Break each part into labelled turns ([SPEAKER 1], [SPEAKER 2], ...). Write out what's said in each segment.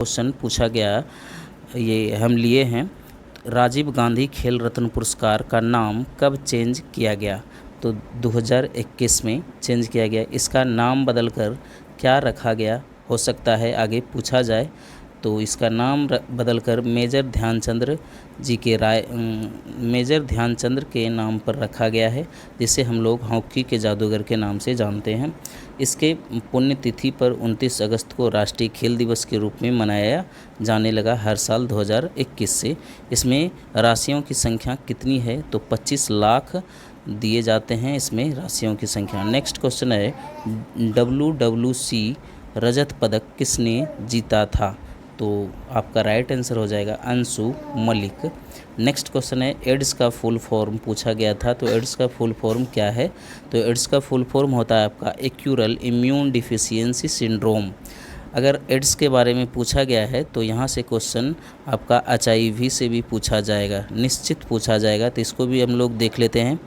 [SPEAKER 1] Question पूछा गया, ये हम लिए हैं। राजीव गांधी खेल रत्न पुरस्कार का नाम कब चेंज किया गया? तो 2021 में चेंज किया गया। इसका नाम बदलकर क्या रखा गया हो सकता है, आगे पूछा जाए। तो इसका नाम बदलकर मेजर ध्यानचंद्र के नाम पर रखा गया है, जिसे हम लोग हॉकी के जादूगर के नाम से जानते हैं। इसके पुण्यतिथि पर 29 अगस्त को राष्ट्रीय खेल दिवस के रूप में मनाया जाने लगा हर साल 2021 से। इसमें राशियों की संख्या कितनी है? तो 25 लाख दिए जाते हैं इसमें राशियों की संख्या। नेक्स्ट क्वेश्चन है, WWC रजत पदक किसने जीता था? तो आपका राइट आंसर हो जाएगा अंशु मलिक। नेक्स्ट क्वेश्चन है, एड्स का फुल फॉर्म पूछा गया था। तो एड्स का फुल फॉर्म क्या है? तो एड्स का फुल फॉर्म होता है आपका एक्यूरल इम्यून डिफिशियंसी सिंड्रोम। अगर एड्स के बारे में पूछा गया है तो यहाँ से क्वेश्चन आपका HIV से भी पूछा जाएगा, निश्चित पूछा जाएगा। तो इसको भी हम लोग देख लेते हैं।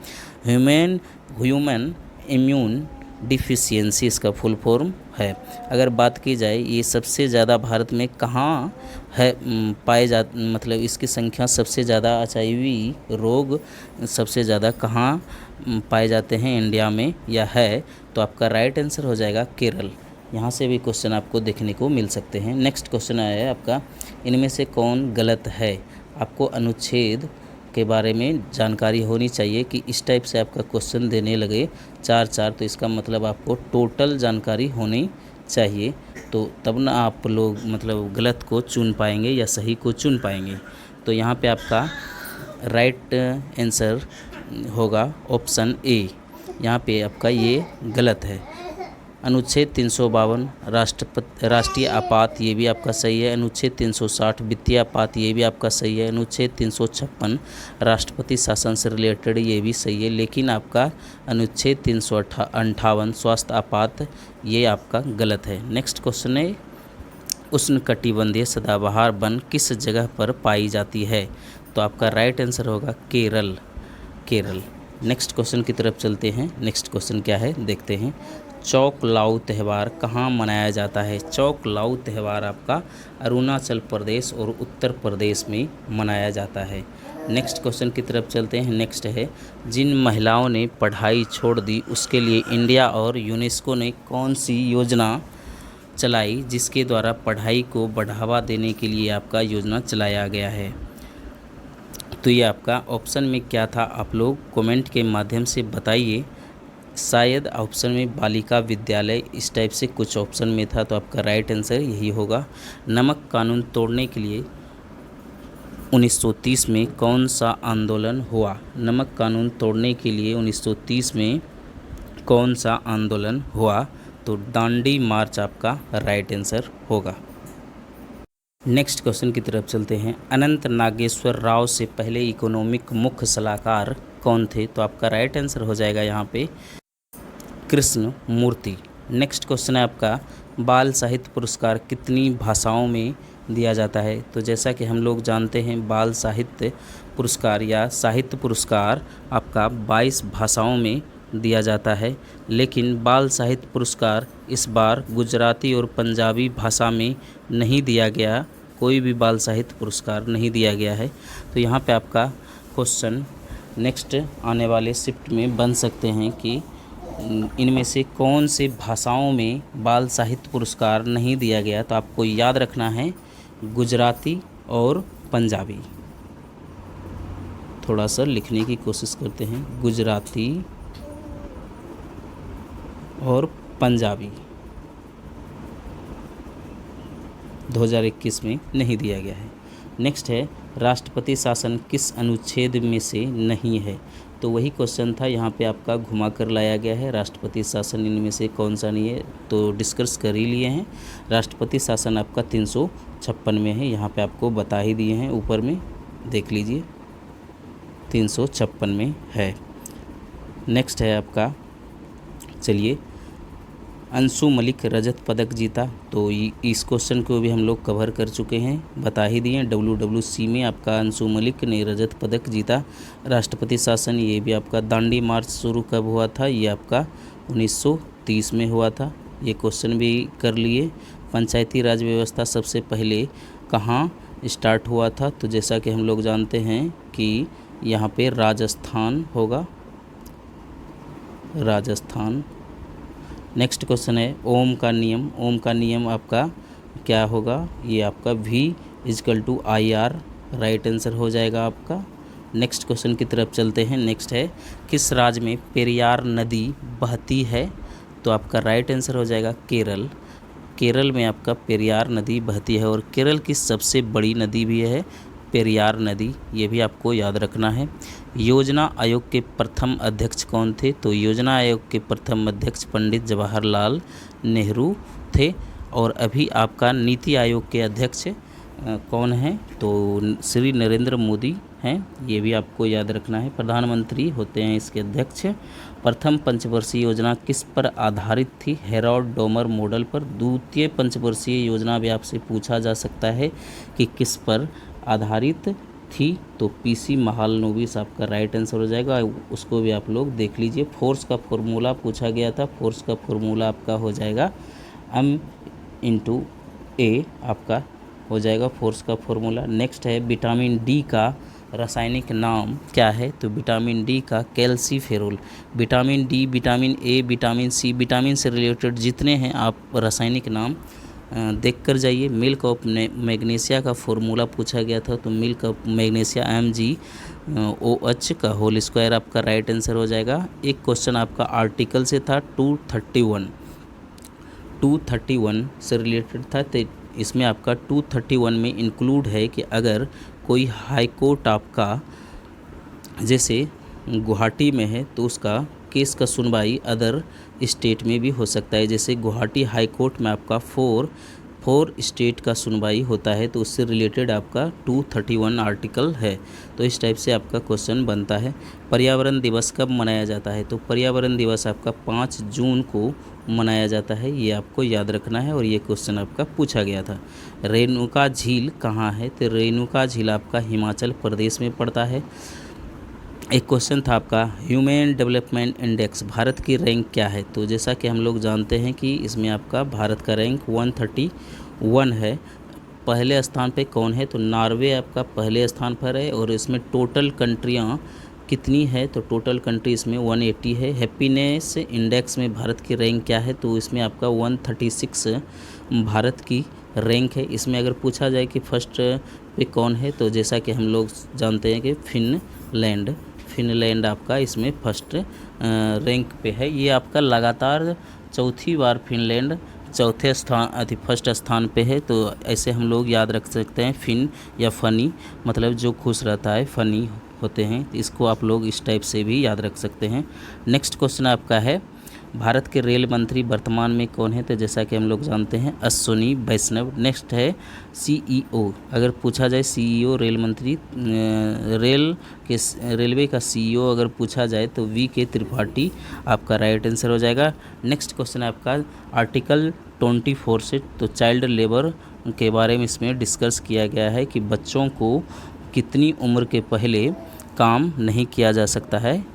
[SPEAKER 1] ह्यूमन इम्यून डिफिशियंसी इसका फुल फॉर्म है। अगर बात की जाए ये सबसे ज़्यादा भारत में कहाँ है मतलब इसकी संख्या सबसे ज़्यादा HIV रोग सबसे ज़्यादा कहाँ पाए जाते हैं इंडिया में या है? तो आपका राइट आंसर हो जाएगा केरल। यहाँ से भी क्वेश्चन आपको देखने को मिल सकते हैं। नेक्स्ट क्वेश्चन आया है आपका, इनमें से कौन गलत है? आपको अनुच्छेद के बारे में जानकारी होनी चाहिए कि इस टाइप से आपका क्वेश्चन देने लगे 4-4, तो इसका मतलब आपको टोटल जानकारी होनी चाहिए। तो तब ना आप लोग मतलब गलत को चुन पाएंगे या सही को चुन पाएंगे। तो यहाँ पे आपका राइट आंसर होगा ऑप्शन ए। यहाँ पे आपका ये गलत है। अनुच्छेद 352 राष्ट्रीय आपात, ये भी आपका सही है। अनुच्छेद 360 वित्तीय आपात, ये भी आपका सही है। अनुच्छेद 356 राष्ट्रपति शासन से रिलेटेड, ये भी सही है। लेकिन आपका अनुच्छेद 358 स्वास्थ्य आपात, ये आपका गलत है। नेक्स्ट क्वेश्चन है, उष्णकटिबंधीय सदाबहार वन किस जगह पर पाई जाती है? तो आपका राइट आंसर होगा केरल। नेक्स्ट क्वेश्चन की तरफ चलते हैं। नेक्स्ट क्वेश्चन क्या है देखते हैं। चौक लाऊ त्यौहार कहाँ मनाया जाता है? चौक लाऊ त्यौहार आपका अरुणाचल प्रदेश और उत्तर प्रदेश में मनाया जाता है। नेक्स्ट क्वेश्चन की तरफ चलते हैं। नेक्स्ट है, जिन महिलाओं ने पढ़ाई छोड़ दी उसके लिए इंडिया और यूनेस्को ने कौन सी योजना चलाई, जिसके द्वारा पढ़ाई को बढ़ावा देने के लिए आपका योजना चलाया गया है? तो ये आपका ऑप्शन में क्या था, आप लोग कमेंट के माध्यम से बताइए। शायद ऑप्शन में बालिका विद्यालय इस टाइप से कुछ ऑप्शन में था, तो आपका राइट आंसर यही होगा। नमक कानून तोड़ने के लिए 1930 में कौन सा आंदोलन हुआ? नमक कानून तोड़ने के लिए 1930 में कौन सा आंदोलन हुआ? तो दांडी मार्च आपका राइट आंसर होगा। नेक्स्ट क्वेश्चन की तरफ चलते हैं। अनंत नागेश्वर राव से पहले इकोनॉमिक मुख्य सलाहकार कौन थे? तो आपका राइट आंसर हो जाएगा यहाँ पे कृष्ण मूर्ति। नेक्स्ट क्वेश्चन है आपका, बाल साहित्य पुरस्कार कितनी भाषाओं में दिया जाता है? तो जैसा कि हम लोग जानते हैं बाल साहित्य पुरस्कार या साहित्य पुरस्कार आपका 22 भाषाओं में दिया जाता है, लेकिन बाल साहित्य पुरस्कार इस बार गुजराती और पंजाबी भाषा में नहीं दिया गया। कोई भी बाल साहित्य पुरस्कार नहीं दिया गया है। तो यहाँ पे आपका क्वेश्चन नेक्स्ट आने वाले शिफ्ट में बन सकते हैं कि इनमें से कौन से भाषाओं में बाल साहित्य पुरस्कार नहीं दिया गया? तो आपको याद रखना है गुजराती और पंजाबी। थोड़ा सा लिखने की कोशिश करते हैं, गुजराती और पंजाबी 2021 में नहीं दिया गया है। नेक्स्ट है, राष्ट्रपति शासन किस अनुच्छेद में से नहीं है? तो वही क्वेश्चन था, यहाँ पे आपका घुमा कर लाया गया है। राष्ट्रपति शासन इनमें से कौन सा नहीं है? तो डिस्कस कर ही लिए हैं। राष्ट्रपति शासन आपका 356 में है, यहाँ पे आपको बता ही दिए हैं, ऊपर में देख लीजिए 356 में है। नेक्स्ट है आपका, चलिए, अंशु मलिक रजत पदक जीता। तो इस क्वेश्चन को भी हम लोग कवर कर चुके हैं, बता ही दिए। WWC में आपका अंशु मलिक ने रजत पदक जीता। राष्ट्रपति शासन, ये भी आपका दांडी मार्च शुरू कब हुआ था? ये आपका 1930 में हुआ था, ये क्वेश्चन भी कर लिए। पंचायती राज व्यवस्था सबसे पहले कहाँ स्टार्ट हुआ था? तो जैसा कि हम लोग जानते हैं कि यहाँ पे राजस्थान होगा, राजस्थान। नेक्स्ट क्वेश्चन है ओम का नियम। ओम का नियम आपका क्या होगा? ये आपका V=IR, राइट आंसर हो जाएगा आपका। नेक्स्ट क्वेश्चन की तरफ चलते हैं। नेक्स्ट है किस राज्य में पेरियार नदी बहती है? तो आपका राइट आंसर हो जाएगा केरल। केरल में आपका पेरियार नदी बहती है और केरल की सबसे बड़ी नदी भी है पेरियार नदी, ये भी आपको याद रखना है। योजना आयोग के प्रथम अध्यक्ष कौन थे? तो योजना आयोग के प्रथम अध्यक्ष पंडित जवाहरलाल नेहरू थे। और अभी आपका नीति आयोग के अध्यक्ष कौन है? तो श्री नरेंद्र मोदी हैं, ये भी आपको याद रखना है। प्रधानमंत्री होते हैं इसके अध्यक्ष। प्रथम पंचवर्षीय योजना किस पर आधारित थी? हेरोल्ड डोमर मॉडल पर। द्वितीय पंचवर्षीय योजना भी आपसे पूछा जा सकता है कि किस पर आधारित थी? तो PC महालनोबिस आपका राइट आंसर हो जाएगा, उसको भी आप लोग देख लीजिए। फोर्स का फॉर्मूला पूछा गया था, फोर्स का फॉर्मूला आपका हो जाएगा M×A आपका हो जाएगा फोर्स का फॉर्मूला। नेक्स्ट है विटामिन डी का रासायनिक नाम क्या है? तो विटामिन डी का calciferol. Vitamin D, vitamin A, vitamin C, vitamin से रिलेटेड जितने हैं आप रासायनिक नाम देख कर जाइए। मिल्क ऑफ मैग्नीशिया का फॉर्मूला पूछा गया था, तो मिल्क ऑफ मैग्नीशिया MgOH का होल स्क्वायर आपका राइट आंसर हो जाएगा। एक क्वेश्चन आपका आर्टिकल से था 231 से रिलेटेड था, तो इसमें आपका 231 में इंक्लूड है कि अगर कोई हाई कोर्ट आपका जैसे गुवाहाटी में है तो उसका केस का सुनवाई अदर स्टेट में भी हो सकता है। जैसे गुवाहाटी हाई कोर्ट में आपका फोर स्टेट का सुनवाई होता है, तो उससे रिलेटेड आपका 231 आर्टिकल है। तो इस टाइप से आपका क्वेश्चन बनता है। पर्यावरण दिवस कब मनाया जाता है? तो पर्यावरण दिवस आपका 5 जून को मनाया जाता है, ये आपको याद रखना है और ये क्वेश्चन आपका पूछा गया था। रेणुका झील कहाँ है? तो रेणुका झील आपका हिमाचल प्रदेश में पड़ता है। एक क्वेश्चन था आपका ह्यूमन डेवलपमेंट इंडेक्स भारत की रैंक क्या है? तो जैसा कि हम लोग जानते हैं कि इसमें आपका भारत का रैंक 131 है। पहले स्थान पे कौन है? तो नॉर्वे आपका पहले स्थान पर है और इसमें टोटल कंट्रियाँ कितनी है? तो टोटल कंट्री इसमें 180 है। हैप्पीनेस इंडेक्स में भारत की रैंक क्या है? तो इसमें आपका 136 भारत की रैंक है। इसमें अगर पूछा जाए कि फर्स्ट पे कौन है, तो जैसा कि हम लोग जानते हैं कि फिनलैंड आपका इसमें फर्स्ट रैंक पे है। ये आपका लगातार चौथी बार फिनलैंड चौथे स्थान फर्स्ट स्थान पे है। तो ऐसे हम लोग याद रख सकते हैं फिन या फनी, मतलब जो खुश रहता है फनी होते हैं, तो इसको आप लोग इस टाइप से भी याद रख सकते हैं। नेक्स्ट क्वेश्चन आपका है भारत के रेल मंत्री वर्तमान में कौन है? तो जैसा कि हम लोग जानते हैं अश्विनी वैष्णव। नेक्स्ट है CEO। अगर पूछा जाए CEO रेल मंत्री रेलवे का CEO अगर पूछा जाए तो VK त्रिपाठी आपका राइट आंसर हो जाएगा। नेक्स्ट क्वेश्चन है आपका आर्टिकल 24 से, तो चाइल्ड लेबर के बारे में इसमें डिस्कस किया गया है कि बच्चों को कितनी उम्र के पहले काम नहीं किया जा सकता है।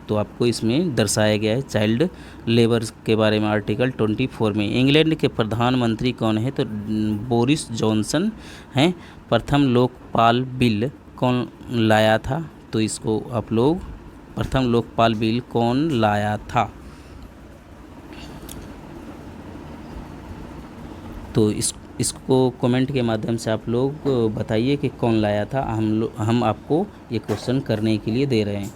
[SPEAKER 1] तो आपको इसमें दर्शाया गया है चाइल्ड लेबर के बारे में आर्टिकल 24 में। इंग्लैंड के प्रधानमंत्री कौन है? तो बोरिस जॉनसन हैं। प्रथम लोकपाल बिल कौन लाया था? तो इसको आप लोग प्रथम लोकपाल बिल कौन लाया था? तो इसको कमेंट के माध्यम से आप लोग बताइए कि कौन लाया था। हम आपको ये क्वेश्चन करने के लिए दे रहे हैं।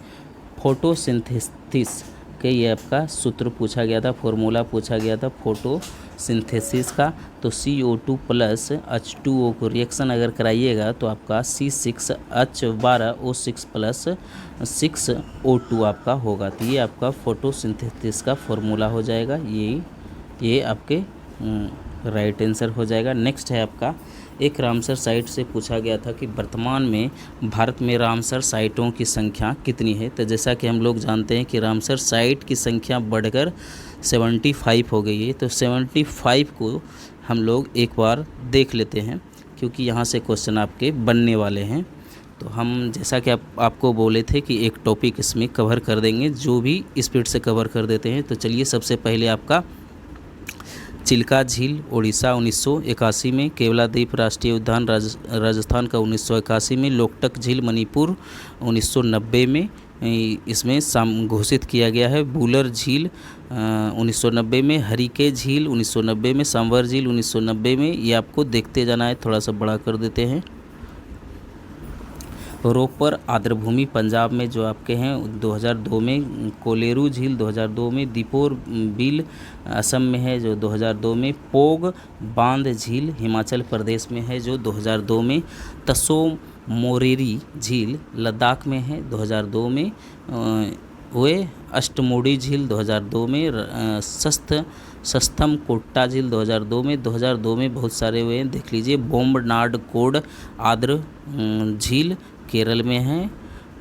[SPEAKER 1] फोटोसिंथेसिस के ये आपका सूत्र पूछा गया था, फॉर्मूला पूछा गया था फोटोसिंथेसिस का। तो CO2 प्लस H2O को रिएक्शन अगर कराइएगा तो आपका C6H12O6 प्लस 6O2 आपका होगा। तो ये आपका फोटोसिंथेसिस का फॉर्मूला हो जाएगा। ये आपके राइट आंसर हो जाएगा। नेक्स्ट है आपका एक रामसर साइट से पूछा गया था कि वर्तमान में भारत में रामसर साइटों की संख्या कितनी है? तो जैसा कि हम लोग जानते हैं कि रामसर साइट की संख्या बढ़कर 75 हो गई है। तो 75 को हम लोग एक बार देख लेते हैं क्योंकि यहाँ से क्वेश्चन आपके बनने वाले हैं। तो हम जैसा कि आपको बोले थे कि एक टॉपिक इसमें कवर कर देंगे, जो भी स्पीड से कवर कर देते हैं। तो चलिए सबसे पहले आपका चिल्का झील उड़ीसा 1981 में, केवलादीप राष्ट्रीय उद्यान राजस्थान का 1981 में, लोकटक झील मणिपुर 1990 में इसमें घोषित किया गया है। बूलर झील 1990 में, हरिके झील 1990 में, सांवर झील 1990 में। ये आपको देखते जाना है, थोड़ा सा बड़ा कर देते हैं। रोपर आर्द्रभूमि पंजाब में जो आपके हैं 2002 में, कोलेरू झील 2002 में, दीपोर बिल असम में है जो 2002 में, पोग बांध झील हिमाचल प्रदेश में है जो 2002 में, तसो मोरेरी झील लद्दाख में है 2002 में, वे अष्टमोड़ी झील 2002 में, सस्तम कोट्टा झील 2002 में। 2002 में बहुत सारे हुए देख लीजिए। बोम्बनाड कोड आर्द्र झील केरल में है।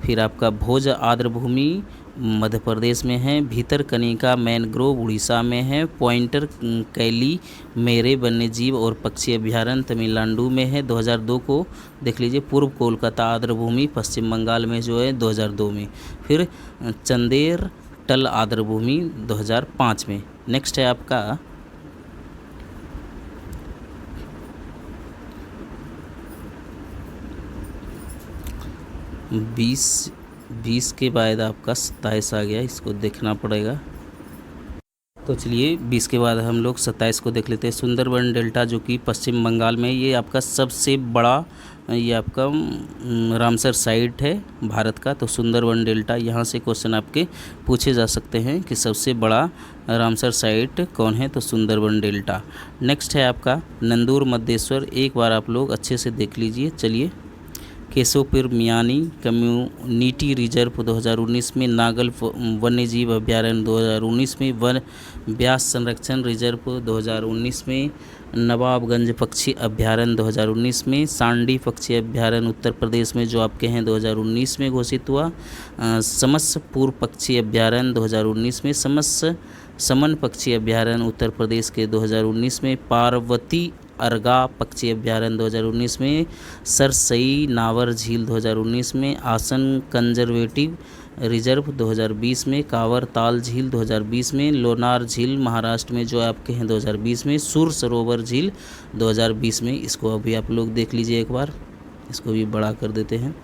[SPEAKER 1] फिर आपका भोज आर्द्रभूमि मध्य प्रदेश में है। भीतरकनिका मैनग्रोव उड़ीसा में है। पॉइंटर कैली मेरे वन्यजीव और पक्षी अभ्यारण्य तमिलनाडु में है 2002 को देख लीजिए। पूर्व कोलकाता आर्द्रभूमि पश्चिम बंगाल में जो है 2002 में। फिर चंदेर टल आर्द्रभूमि 2005 में। नेक्स्ट है आपका बीस के बाद आपका 27 आ गया, इसको देखना पड़ेगा। तो चलिए 20 के बाद हम लोग 27 को देख लेते हैं। सुंदरबन डेल्टा जो कि पश्चिम बंगाल में, ये आपका सबसे बड़ा ये आपका रामसर साइट है भारत का। तो सुंदरबन डेल्टा, यहाँ से क्वेश्चन आपके पूछे जा सकते हैं कि सबसे बड़ा रामसर साइट कौन है, तो सुंदरबन डेल्टा। नेक्स्ट है आपका नंदूर मद्देश्वर, एक बार आप लोग अच्छे से देख लीजिए। चलिए, केशवपुर मियानी कम्युनिटी रिजर्व 2019 में, नागल वन्यजीव अभ्यारण्य 2019 में, वन ब्यास संरक्षण रिजर्व 2019 में, नवाबगंज पक्षी अभ्यारण्य 2019 में, सांडी पक्षी अभ्यारण्य उत्तर प्रदेश में जो आपके हैं 2019 में घोषित हुआ। समसपुर पक्षी अभ्यारण्य 2019 में, समन पक्षी अभ्यारण्य उत्तर प्रदेश के 2019 में, पार्वती अर्गा पक्षी अभ्यारण्य 2019 में, सरसई नावर झील 2019 में, आसन कंजर्वेटिव रिजर्व 2020 में, कावर ताल झील 2020 में, लोनार झील महाराष्ट्र में जो आपके हैं 2020 में, सुर सरोवर झील 2020 में। इसको अभी आप लोग देख लीजिए एक बार, इसको भी बड़ा कर देते हैं।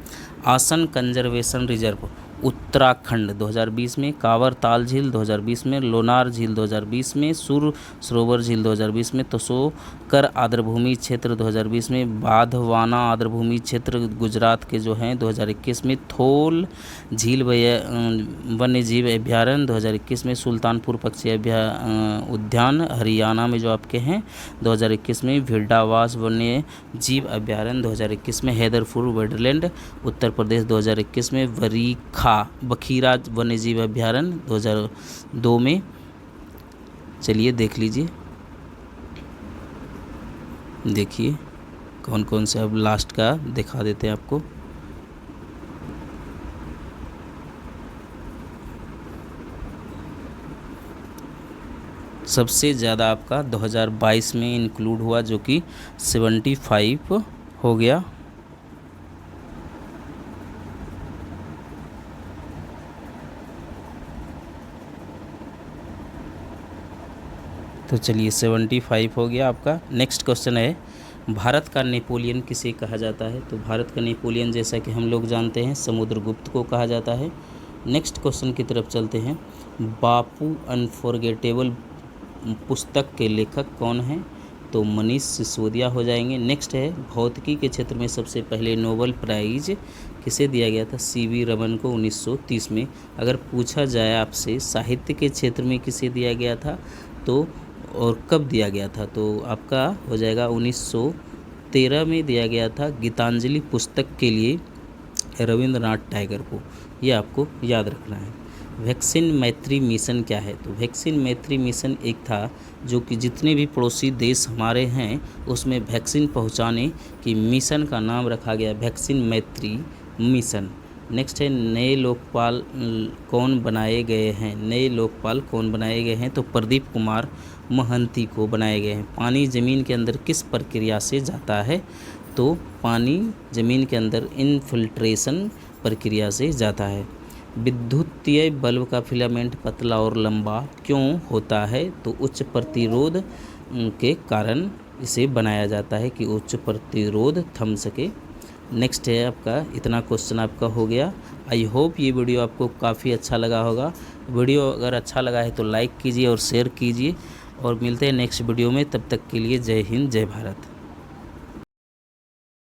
[SPEAKER 1] आसन कंजर्वेशन रिजर्व उत्तराखंड 2020 में, कावर ताल झील 2020 में, लोनार झील 2020 में, सुर सरोवर झील 2020 में, तसोकर आर्द्रभूमि क्षेत्र 2020 में, बाधवाना आर्द्रभूमि क्षेत्र गुजरात के जो हैं 2021 में, थोल झील वन्यजीव अभ्यारण्य 2021 में, सुल्तानपुर पक्षी उद्यान हरियाणा में जो आपके हैं 2021 में, भिड्डावास वन्य जीव अभ्यारण्य 2021 में, हैदरपुर वेडलैंड उत्तर प्रदेश 2021 में, बखीरा वन्यजीव अभ्यारण्य 2002 में। चलिए देख लीजिए, देखिए कौन कौन से, अब लास्ट का दिखा देते हैं आपको। सबसे ज़्यादा आपका 2022 में इंक्लूड हुआ जो कि 75 हो गया। तो चलिए 75 हो गया आपका। नेक्स्ट क्वेश्चन है, भारत का नेपोलियन किसे कहा जाता है? तो भारत का नेपोलियन जैसा कि हम लोग जानते हैं समुद्रगुप्त को कहा जाता है। नेक्स्ट क्वेश्चन की तरफ चलते हैं। बापू अनफॉरगेटेबल पुस्तक के लेखक कौन हैं? तो मनीष सिसोदिया हो जाएंगे। नेक्स्ट है, भौतिकी के क्षेत्र में सबसे पहले नोबेल प्राइज किसे दिया गया था? CV रमन को 1930 में। अगर पूछा जाए आपसे साहित्य के क्षेत्र में किसे दिया गया था तो और कब दिया गया था, तो आपका हो जाएगा 1913 में दिया गया था गीतांजलि पुस्तक के लिए रविंद्रनाथ टैगोर को। ये आपको याद रखना है। वैक्सीन मैत्री मिशन क्या है? तो वैक्सीन मैत्री मिशन एक था जो कि जितने भी पड़ोसी देश हमारे हैं उसमें वैक्सीन पहुंचाने की मिशन का नाम रखा गया वैक्सीन मैत्री मिशन। नेक्स्ट है, नए लोकपाल कौन बनाए गए हैं? नए लोकपाल कौन बनाए गए हैं? तो प्रदीप कुमार महंती को बनाए गए हैं। पानी ज़मीन के अंदर किस प्रक्रिया से जाता है? तो पानी ज़मीन के अंदर इनफिल्ट्रेशन प्रक्रिया से जाता है। विद्युतीय बल्ब का फिलामेंट पतला और लंबा क्यों होता है? तो उच्च प्रतिरोध के कारण इसे बनाया जाता है कि उच्च प्रतिरोध थम सके। नेक्स्ट है आपका, इतना क्वेश्चन आपका हो गया। आई होप ये वीडियो आपको काफ़ी अच्छा लगा होगा। वीडियो अगर अच्छा लगा है तो लाइक कीजिए और शेयर कीजिए, और मिलते हैं नेक्स्ट वीडियो में। तब तक के लिए जय हिंद, जय भारत।